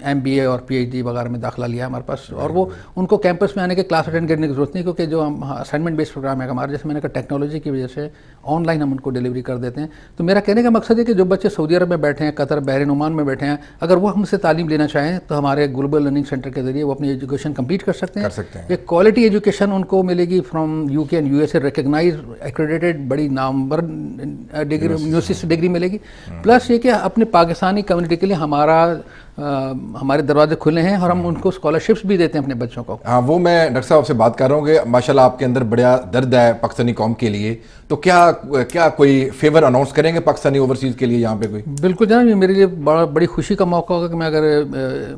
ایم بی اے اور پی ایچ ڈی وغیرہ میں داخلہ لیا ہمارے پاس. اور وہ ان کو کیمپس میں آنے کے کلاس اٹینڈ کرنے کی ضرورت نہیں، کیونکہ جو ہم اسائنمنٹ بیس پروگرام ہے ہمارا، جیسے میں نے کہا ٹیکنالوجی کی وجہ سے آن لائن ہم ان کو ڈلیوری کر دیتے ہیں. تو میرا کہنے کا مقصد ہے کہ جو بچے سعودی عرب میں بیٹھے ہیں، قطر، بحرین، عمان میں بیٹھے ہیں، اگر وہ ہم سے تعلیم لینا چاہیں تو ہمارے گلوبل لرننگ سینٹر کے ذریعے وہ اپنی ایجوکیشن کمپلیٹ کر سکتے ہیں. ایک کوالٹی ایجوکیشن ان کو ملے گی from U K and U S A recognize accredited بڑی نامور ڈگری یونیورسٹی سے ڈگری ملے گی. پلس یہ کہ اپنے پاکستانی کمیونٹی کے لیے ہمارے دروازے کھلے ہیں اور ہم ان کو اسکالرشپس بھی دیتے ہیں اپنے بچوں کو. ہاں وہ میں ڈاکٹر صاحب سے بات کر رہا ہوں کہ ماشاءاللہ آپ کے اندر بڑا درد ہے پاکستانی قوم کے لیے. تو کیا کوئی فیور اناؤنس کریں گے پاکستانی اوورسیز کے لیے یہاں پہ کوئی؟ بالکل جناب، یہ میرے لیے بڑی خوشی کا موقع ہوگا کہ میں اگر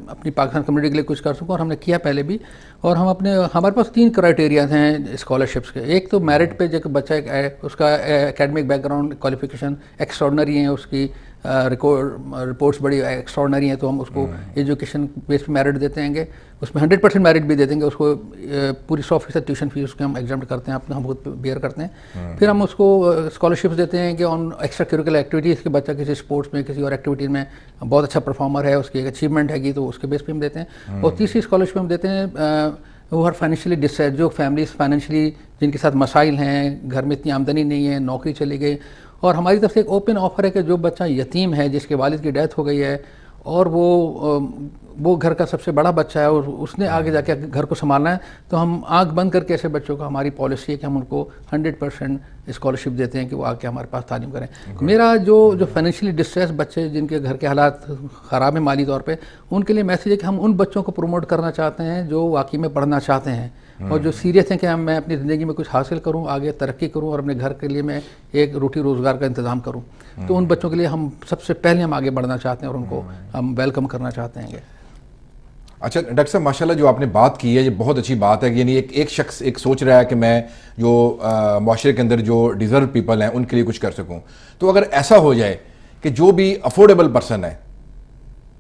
اپنی پاکستان کمیونٹی کے لیے کچھ کر سکوں. اور ہم نے کیا پہلے بھی. اور ہمارے پاس 3 کرائٹیریاز ہیں اسکالرشپس کے. ایک تو میرٹ پہ، جو بچہ اس کا academic back ground qualification extraordinary ہیں، اس کی رپورٹس بڑی ایکسٹراڈنری ہیں، تو ہم اس کو ایجوکیشن بیس پہ میرٹ دیتے ہیں گے. اس میں 100% میرٹ بھی دے دیں گے. اس کو پوری 100% ٹیوشن فیس اس کے ہم ایگزامٹ کرتے ہیں، ہم خود بیئر کرتے ہیں. پھر ہم اس کو اسکالرشپس دیتے ہیں کہ آن ایکسٹرا کریکولر ایکٹیویٹیز کے بچہ کسی اسپورٹس میں، کسی اور ایکٹیویٹیز میں بہت اچھا پرفارمر ہے، اس کی ایک اچیومنٹ ہے گی، تو اس کے بیس پہ ہم دیتے ہیں. اور تیسری اسکالرشپ ہم دیتے ہیں وہ فائنینشلی ڈسٹریس، جو فیملیز فائنینشلی جن کے ساتھ مسائل ہیں، گھر میں اتنی آمدنی نہیں ہے، نوکری چلی گئی. اور ہماری طرف سے ایک اوپن آفر ہے کہ جو بچہ یتیم ہے، جس کے والد کی ڈیتھ ہو گئی ہے، اور وہ گھر کا سب سے بڑا بچہ ہے اور اس نے آگے جا کے گھر کو سنبھالنا ہے، تو ہم آنکھ بند کر کے ایسے بچوں کو، ہماری پالیسی ہے کہ ہم ان کو 100% اسکالرشپ دیتے ہیں کہ وہ آ کے ہمارے پاس تعلیم کریں. میرا جو فائنینشلی ڈسٹریس بچے جن کے گھر کے حالات خراب ہیں مالی طور پہ، ان کے لیے میسیج ہے کہ ہم ان بچوں کو پروموٹ کرنا چاہتے ہیں جو واقعی میں پڑھنا چاہتے ہیں اور جو سیریس ہیں کہ میں اپنی زندگی میں کچھ حاصل کروں، آگے ترقی کروں اور اپنے گھر کے لیے میں ایک روٹی روزگار کا انتظام کروں. تو ان بچوں کے لیے ہم سب سے پہلے ہم آگے بڑھنا چاہتے ہیں اور ان کو ہم ویلکم کرنا چاہتے ہیں. اچھا ڈاکٹر صاحب، ماشاءاللہ جو آپ نے بات کی ہے یہ بہت اچھی بات ہے. یعنی ایک شخص ایک سوچ رہا ہے کہ میں جو معاشرے کے اندر جو ڈیزرو پیپل ہیں ان کے لیے کچھ کر سکوں. تو اگر ایسا ہو جائے کہ جو بھی افورڈیبل پرسن ہے،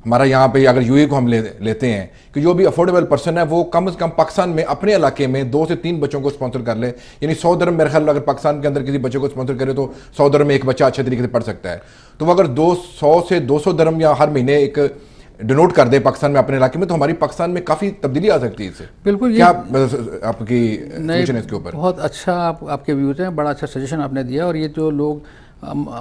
ہمارا یہاں پہ اگر یو اے کو ہم لیتے ہیں کہ جو بھی افورڈیبل پرسن ہے وہ کم از کم پاکستان میں اپنے علاقے میں 2 سے 3 بچوں کو اسپانسر کر لے. یعنی 100 درہم میرے خیال اگر پاکستان کے اندر کسی بچے کو اسپانسر کرے تو 100 درہم میں ایک بچہ اچھے طریقے سے پڑھ سکتا ہے. تو وہ اگر 100 سے 200 درہم یا ہر مہینے ایک ڈونوٹ کر دے پاکستان میں اپنے علاقے میں، تو ہماری پاکستان میں کافی تبدیلی آ سکتی ہے اس سے. بالکل. کیا آپ کی سوچ ہے اس کے اوپر؟ بہت اچھا آپ کے ویوز ہیں، بڑا اچھا سجیشن آپ نے دیا. اور یہ جو لوگ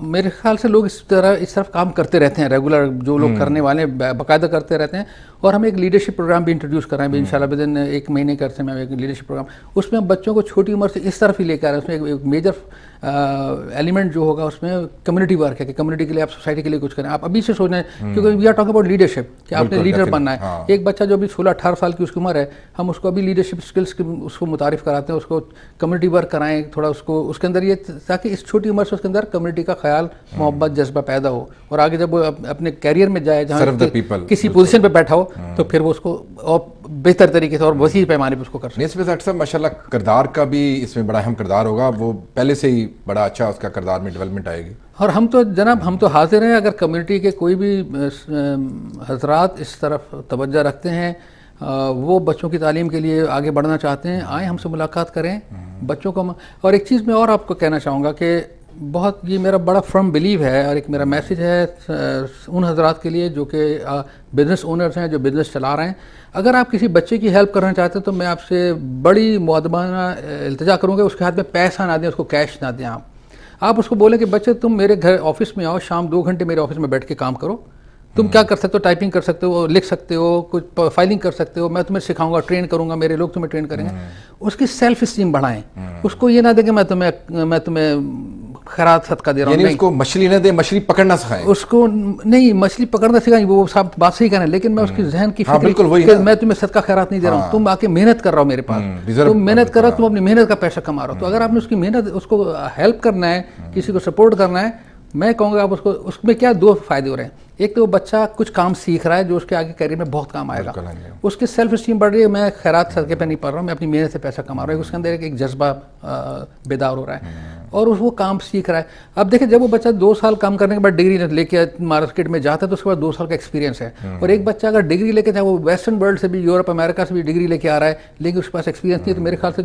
میرے خیال سے لوگ اس طرف کام کرتے رہتے ہیں، ریگولر جو لوگ کرنے والے ہیں باقاعدہ کرتے رہتے ہیں. اور ہم ایک لیڈرشپ پروگرام بھی انٹروڈیوس کر رہے ہیں ان شاء اللہ ودن 1 مہینے کے عرصے میں ایک لیڈرشپ پروگرام. اس میں ہم بچوں کو چھوٹی عمر سے اس طرف ہی لے کے آ رہے ہیں. اس میں ایک میجر ایلیمنٹ جو ہوگا اس میں کمیونٹی ورک ہے کہ کمیونٹی کے لیے آپ سوسائٹی کے لیے کچھ کریں. آپ ابھی سے سوچنا ہے کیونکہ we are talk about leadership کہ آپ نے لیڈر بننا ہے. ایک بچہ جو ابھی 16-18 سال کی اس کی عمر ہے، ہم اس کو ابھی لیڈرشپ اسکلس اس کو متعارف کراتے ہیں، اس کو کمیونٹی ورک کرائیں تھوڑا، اس کو اس کے اندر یہ تاکہ اس چھوٹی عمر سے اس کے اندر کمیونٹی کا خیال، محبت، جذبہ پیدا ہو، اور آگے جب وہ اپنے کیریئر میں جائے جہاں کسی پوزیشن پہ بیٹھا ہو تو پھر وہ اس کو اور بہتر طریقے سے اور وسیع پیمانے پہ اس کو کر سکے. نسبت ڈاکٹر صاحب ماشاء اللہ کردار کا بھی اس میں بڑا اہم کردار ہوگا، وہ پہلے سے ہی بڑا اچھا اس کا کردار میں ڈیولپمنٹ آئے گی. اور ہم تو جناب ہم تو حاضر ہیں، اگر کمیونٹی کے کوئی بھی حضرات اس طرف توجہ رکھتے ہیں، وہ بچوں کی تعلیم کے لیے آگے بڑھنا چاہتے ہیں، آئیں ہم سے ملاقات کریں بچوں کو. اور ایک چیز میں اور آپ کو کہنا چاہوں گا کہ بہت یہ میرا بڑا فرم بلیو ہے اور ایک میرا میسیج ہے ان حضرات کے لیے جو کہ بزنس اونرز ہیں، جو بزنس چلا رہے ہیں. اگر آپ کسی بچے کی ہیلپ کرنا چاہتے ہیں تو میں آپ سے بڑی مؤدبانہ التجا کروں گا اس کے ہاتھ میں پیسہ نہ دیں، اس کو کیش نہ دیں. آپ اس کو بولیں کہ بچے تم میرے گھر آفس میں آؤ، شام 2 گھنٹے میرے آفس میں بیٹھ کے کام کرو. تم کیا کر سکتے ہو؟ ٹائپنگ کر سکتے ہو، لکھ سکتے ہو، کچھ فائلنگ کر سکتے ہو، میں تمہیں سکھاؤں گا، ٹرین کروں گا، میرے لوگ تمہیں ٹرین کریں گے. اس کی سیلف اسٹیم بڑھائیں. اس کو یہ نہ دیں کہ میں تمہیں خیرات صدقہ دے رہا ہوں. یعنی اس کو مچھلی نہ دے، مچھلی پکڑنا سکھائیں. اس کو نہیں مچھلی پکڑنا سکھائیں، وہ سب بات صحیح کہنا ہے، لیکن میں اس کی ذہن کی فکر کہ میں تمہیں صدقہ خیرات نہیں دے رہا ہوں، تم آ کے محنت کر رہا ہو میرے پاس، تم محنت کر رہا ہو، تم اپنی محنت کا پیسہ کما رہا ہو. تو اگر آپ نے اس کی محنت، اس کو ہیلپ کرنا ہے، کسی کو سپورٹ کرنا ہے، میں کہوں گا آپ اس کو، اس میں کیا 2 فائدے ہو رہے ہیں. ایک تو وہ بچہ کچھ کام سیکھ رہا ہے جو اس کے آگے کیریئر میں بہت کام آئے گا، اس کی سیلف اسٹیم بڑھ رہی ہے، میں خیرات صدقے پہ نہیں پڑھ رہا ہوں، میں اپنی محنت سے پیسہ کما رہا ہوں. اس کے اندر ایک جذبہ بیدار ہو رہا ہے اور وہ کام سیکھ رہا ہے. اب دیکھیں جب وہ بچہ 2 سال کام کرنے کے بعد ڈگری لے کے مارکیٹ میں جاتا ہے تو اس کے بعد 2 سال کا ایکسپیرینس ہے. اور ایک بچہ اگر ڈگری لے کے چاہے وہ ویسٹرن ورلڈ سے بھی، یورپ امریکہ سے بھی ڈگری لے کے آ رہا ہے لیکن اس کے پاس ایکسپیرینس نہیں ہے، تو میرے خیال سے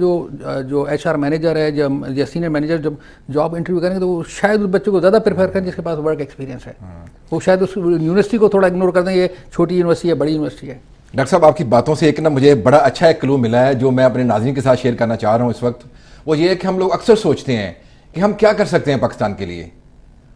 جو HR مینیجر ہے یا سینئر مینیجر جب جاب انٹرویو کریں گے تو وہ شاید اس بچے کو زیادہ پریفر کریں جس کے پاس ورک ایکسپیرینس ہے. وہ شاید اس یونیورسٹی کو تھوڑا اگنور کر دیں، یہ چھوٹی یونیورسٹی ہے، بڑی یونیورسٹی ہے. ڈاکٹر صاحب آپ کی باتوں سے ایک نا مجھے بڑا اچھا ایک کلو ملا ہے جو میں اپنے ناظرین کے ساتھ شیئر کرنا چاہ رہا ہوں اس وقت. وہ یہ ہے کہ ہم لوگ اکثر سوچتے ہیں کہ ہم کیا کر سکتے ہیں پاکستان کے لیے،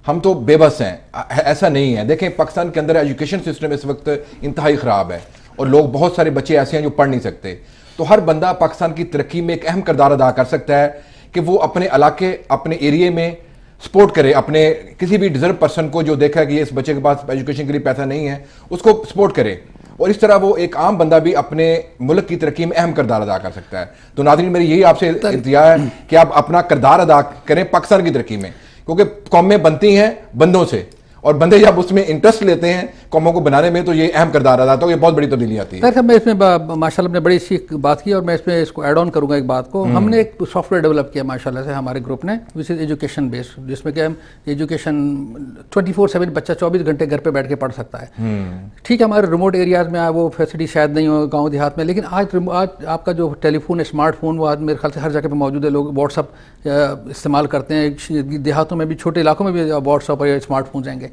ہم تو بے بس ہیں. ایسا نہیں ہے. دیکھیں پاکستان کے اندر ایجوکیشن سسٹم اس وقت انتہائی خراب ہے اور لوگ بہت سارے بچے ایسے ہیں جو پڑھ نہیں سکتے. تو ہر بندہ پاکستان کی ترقی میں ایک اہم کردار ادا کر سکتا ہے کہ وہ اپنے علاقے، اپنے ایریے میں سپورٹ کرے، اپنے کسی بھی ڈیزرو پرسن کو جو دیکھا کہ یہ اس بچے کے پاس ایجوکیشن کے لیے پیسہ نہیں ہے اس کو سپورٹ کرے. اور اس طرح وہ ایک عام بندہ بھی اپنے ملک کی ترقی میں اہم کردار ادا کر سکتا ہے. تو ناظرین میری یہی آپ سے التجا ہے کہ آپ اپنا کردار ادا کریں پاکستان کی ترقی میں، کیونکہ قومیں بنتی ہیں بندوں سے، اور بندے جب اس میں انٹرسٹ لیتے ہیں قوموں کو بنانے میں تو یہ اہم کردار ادا ہوتا ہے. یہ بہت بڑی تبدیلی آتی ہے. میں اس میں ماشاء اللہ نے بڑی اچھی بات کی اور میں اس میں اس کو ایڈ آن کروں گا ایک بات کو. ہم نے ایک سافٹ ویئر ڈیولپ کیا ماشاء اللہ سے ہمارے گروپ نے، وچ از ایجوکیشن بیس، جس میں کہ ہم ایجوکیشن 24/7 بچہ 24 گھنٹے گھر پہ بیٹھ کے پڑھ سکتا ہے. ٹھیک ہے ہمارے ریموٹ ایریاز میں وہ فیسلٹی شاید نہیں ہو گاؤں دیہات میں، لیکن آج آپ کا جو ٹیلی فون ہے، اسمارٹ فون، وہ آج میرے خیال سے ہر جگہ پہ موجود ہے. لوگ واٹس ایپ استعمال کرتے ہیں، دیہاتوں میں بھی چھوٹے علاقوں میں بھی واٹس ایپ اور اسمارٹ فون جائیں گے.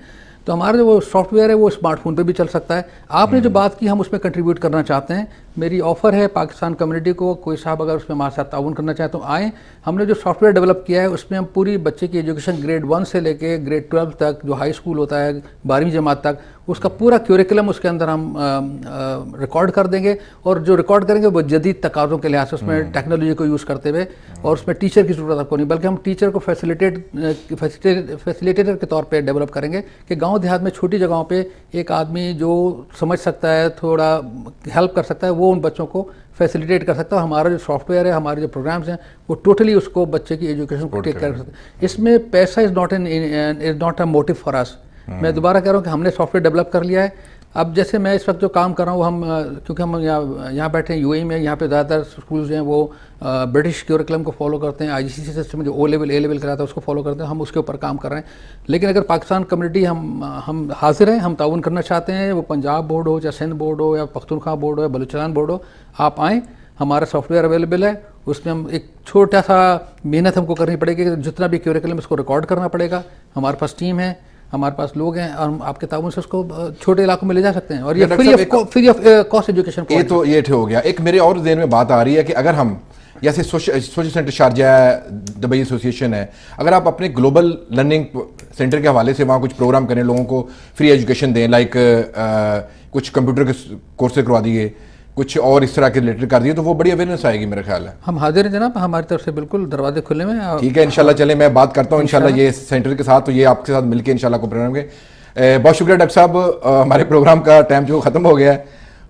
تو ہمارا جو وہ سافٹ ویئر ہے وہ اسمارٹ فون پہ بھی چل سکتا ہے. آپ نے جو بات کی ہم اس میں کنٹریبیوٹ کرنا چاہتے ہیں. میری آفر ہے پاکستان کمیونٹی کو، کوئی صاحب اگر اس میں ہمارے ساتھ تعاون کرنا چاہیں تو آئیں. ہم نے جو سافٹ ویئر ڈیولپ کیا ہے اس میں ہم پوری بچے کی ایجوکیشن گریڈ 1 سے لے کے گریڈ 12 تک، جو ہائی اسکول ہوتا ہے 12ویں جماعت تک، اس کا پورا کیوریکلم اس کے اندر ہم ریکارڈ کر دیں گے. اور جو ریکارڈ کریں گے وہ جدید تقاضوں کے لحاظ سے اس میں ٹیکنالوجی کو یوز کرتے ہوئے، اور اس میں ٹیچر کی ضرورت آپ کو نہیں، بلکہ ہم ٹیچر کو فیسیلیٹیٹر کے طور پہ ڈیولپ کریں گے کہ گاؤں دیہات میں چھوٹی جگہوں پہ ایک آدمی جو سمجھ سکتا ہے، تھوڑا ہیلپ کر سکتا ہے، وہ ان بچوں کو فیسیلیٹیٹ کر سکتا ہے. ہمارا جو سافٹ ویئر ہے، ہمارے جو پروگرامز ہیں، وہ ٹوٹلی اس کو بچے کی ایجوکیشن کو ٹیک کر سکتے ہیں. اس میں پیسہ is not a motive for us. میں دوبارہ کہہ رہا ہوں کہ ہم نے سافٹ ویئر ڈیولپ کر لیا ہے. اب جیسے میں اس وقت جو کام کر رہا ہوں، ہم کیونکہ ہم یہاں بیٹھے ہیں UAE میں، یہاں پہ زیادہ تر اسکولز جو ہیں وہ برٹش کیوریکلم کو فالو کرتے ہیں. IGCSE سسٹم جو A لیول کراتا ہے اس کو فالو کرتے ہیں. ہم اس کے اوپر کام کر رہے ہیں. لیکن اگر پاکستان کمیونٹی ہم حاضر ہیں، ہم تعاون کرنا چاہتے ہیں، وہ پنجاب بورڈ ہو یا سندھ بورڈ ہو یا پختونخوا بورڈ ہو یا بلوچستان بورڈ ہو، آپ آئیں. ہمارا سافٹ ویئر اویلیبل ہے. اس میں ہم ایک چھوٹا سا محنت ہم کو کرنی پڑے گی، جتنا بھی کیوریکلم اس کو ریکارڈ کرنا پڑے گا. ہمارے پاس ٹیم ہے، ہمارے پاس لوگ ہیں، اور ہم آپ کے تعاون سے اس کو چھوٹے علاقوں میں لے جا سکتے ہیں. اور یہ فری آف کاسٹ ایجوکیشن. یہ تو یہ ہو گیا. ایک میرے اور ذہن میں بات آ رہی ہے کہ اگر ہم جیسے سوشل سینٹر شارجہ ہے، دبئی ایسوسی ایشن ہے، اگر آپ اپنے گلوبل لرننگ سینٹر کے حوالے سے وہاں کچھ پروگرام کریں, لوگوں کو فری ایجوکیشن دیں, لائک کچھ کمپیوٹر کے کورسز کروا دیے, کچھ اور اس طرح کے ریلیٹڈ کر دیے, تو وہ بڑی اویئرنیس آئے گی میرا خیال ہے. ہم حاضر ہیں جناب, ہماری طرف سے بالکل دروازے کھلے ہوئے ہیں. ٹھیک ہے انشاءاللہ, چلیں میں بات کرتا ہوں انشاءاللہ یہ سینٹر کے ساتھ, تو یہ آپ کے ساتھ مل کے انشاءاللہ کو پروگرام کے. بہت شکریہ ڈاکٹر صاحب, ہمارے پروگرام کا ٹائم جو ختم ہو گیا ہے,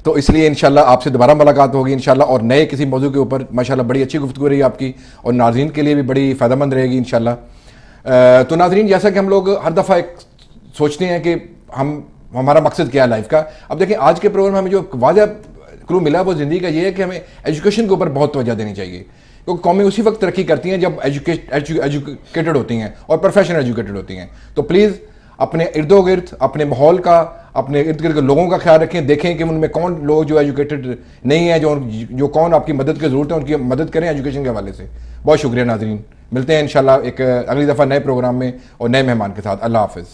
تو اس لیے انشاءاللہ آپ سے دوبارہ ملاقات ہوگی انشاءاللہ, اور نئے کسی موضوع کے اوپر. ماشاءاللہ بڑی اچھی گفتگو رہی آپ کی, اور ناظرین کے لیے بھی بڑی فائدہ مند رہے گی انشاءاللہ. تو ناظرین, جیسا کہ ہم لوگ ہر دفعہ ایک سوچتے ہیں کہ ہمارا مقصد کیا ہے لائف کا, اب دیکھیں آج کے پروگرام میں ہمیں جو واضح کلو ملا وہ زندگی کا یہ ہے کہ ہمیں ایجوکیشن کے اوپر بہت توجہ دینی چاہیے, کیونکہ قومیں اسی وقت ترقی کرتی ہیں جب ایجوکیٹڈ ہوتی ہیں اور پروفیشنل ایجوکیٹڈ ہوتی ہیں. تو پلیز اپنے ارد و گرد, اپنے ماحول کا, اپنے ارد گرد کے لوگوں کا خیال رکھیں, دیکھیں کہ ان میں کون لوگ جو ایجوکیٹڈ نہیں ہیں, جو کون آپ کی مدد کی ضرورت ہے, ان کی مدد کریں ایجوکیشن کے حوالے سے. بہت شکریہ ناظرین, ملتے ہیں انشاءاللہ ایک اگلی دفعہ نئے پروگرام میں اور نئے مہمان کے ساتھ. اللہ حافظ.